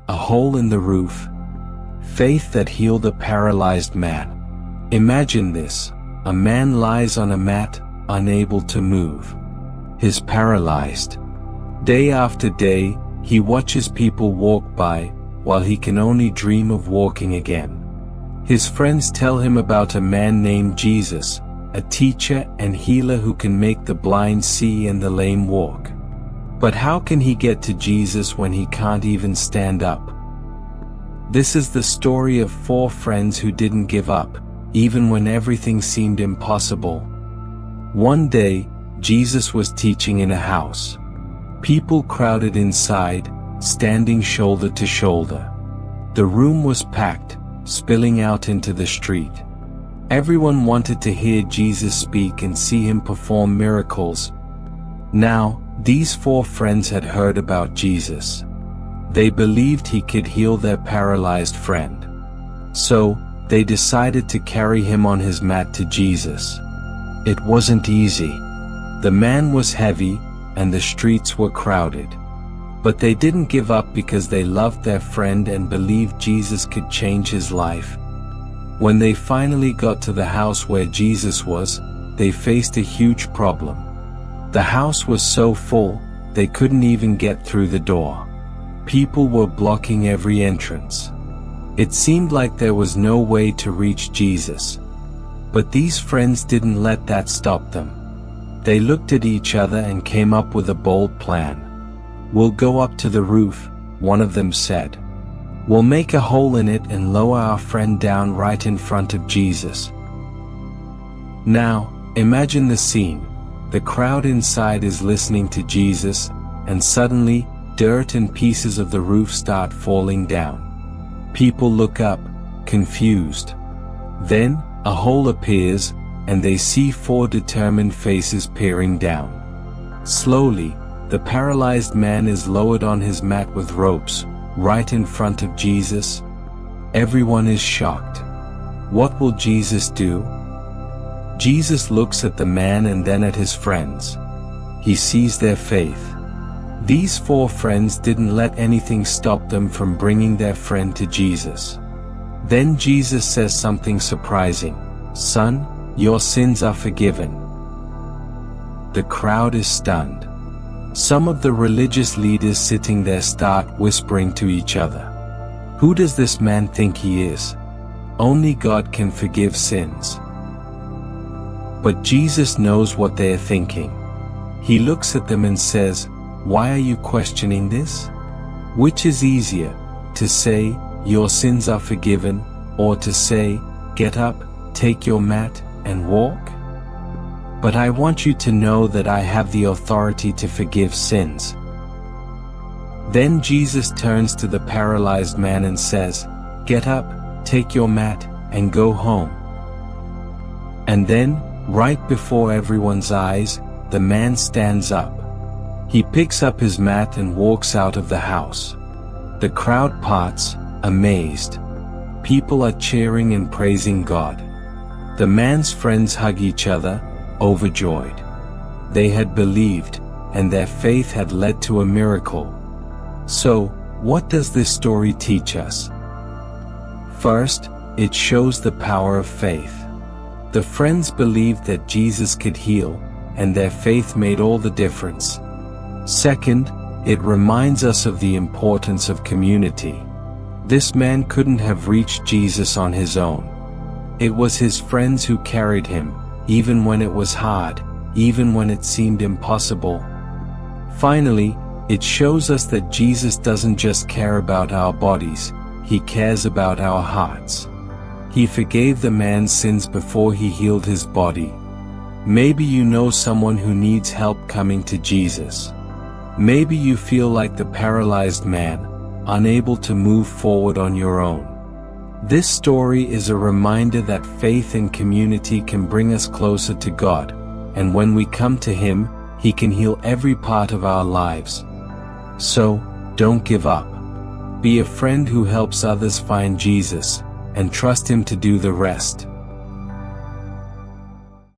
a hole in the roof. Faith that healed a paralyzed man. Imagine this. A man lies on a mat, unable to move. He's paralyzed. Day after day, he watches people walk by, while he can only dream of walking again. His friends tell him about a man named Jesus, a teacher and healer who can make the blind see and the lame walk. But how can he get to Jesus when he can't even stand up? This is the story of 4 friends who didn't give up, even when everything seemed impossible. One day, Jesus was teaching in a house. People crowded inside, standing shoulder to shoulder. The room was packed, spilling out into the street. Everyone wanted to hear Jesus speak and see him perform miracles. Now, these 4 friends had heard about Jesus. They believed he could heal their paralyzed friend. So, they decided to carry him on his mat to Jesus. It wasn't easy. The man was heavy, and the streets were crowded. But they didn't give up because they loved their friend and believed Jesus could change his life. When they finally got to the house where Jesus was, they faced a huge problem. The house was so full, they couldn't even get through the door. People were blocking every entrance. It seemed like there was no way to reach Jesus. But these friends didn't let that stop them. They looked at each other and came up with a bold plan. "We'll go up to the roof," one of them said. "We'll make a hole in it and lower our friend down right in front of Jesus." Now, imagine the scene. The crowd inside is listening to Jesus, and suddenly, dirt and pieces of the roof start falling down. People look up, confused. Then, a hole appears, and they see 4 determined faces peering down. Slowly, the paralyzed man is lowered on his mat with ropes, right in front of Jesus. Everyone is shocked. What will Jesus do? Jesus looks at the man and then at his friends. He sees their faith. These 4 friends didn't let anything stop them from bringing their friend to Jesus. Then Jesus says something surprising. "Son, your sins are forgiven." The crowd is stunned. Some of the religious leaders sitting there start whispering to each other. "Who does this man think he is? Only God can forgive sins." But Jesus knows what they are thinking. He looks at them and says, "Why are you questioning this? Which is easier, to say, 'Your sins are forgiven,' or to say, 'Get up, take your mat, and walk'? But I want you to know that I have the authority to forgive sins." Then Jesus turns to the paralyzed man and says, "Get up, take your mat, and go home." And then, right before everyone's eyes, the man stands up. He picks up his mat and walks out of the house. The crowd parts, amazed. People are cheering and praising God. The man's friends hug each other, overjoyed. They had believed, and their faith had led to a miracle. So, what does this story teach us? First, it shows the power of faith. The friends believed that Jesus could heal, and their faith made all the difference. Second, it reminds us of the importance of community. This man couldn't have reached Jesus on his own. It was his friends who carried him, even when it was hard, even when it seemed impossible. Finally, it shows us that Jesus doesn't just care about our bodies, he cares about our hearts. He forgave the man's sins before he healed his body. Maybe you know someone who needs help coming to Jesus. Maybe you feel like the paralyzed man, unable to move forward on your own. This story is a reminder that faith and community can bring us closer to God, and when we come to Him, He can heal every part of our lives. So, don't give up. Be a friend who helps others find Jesus, and trust Him to do the rest.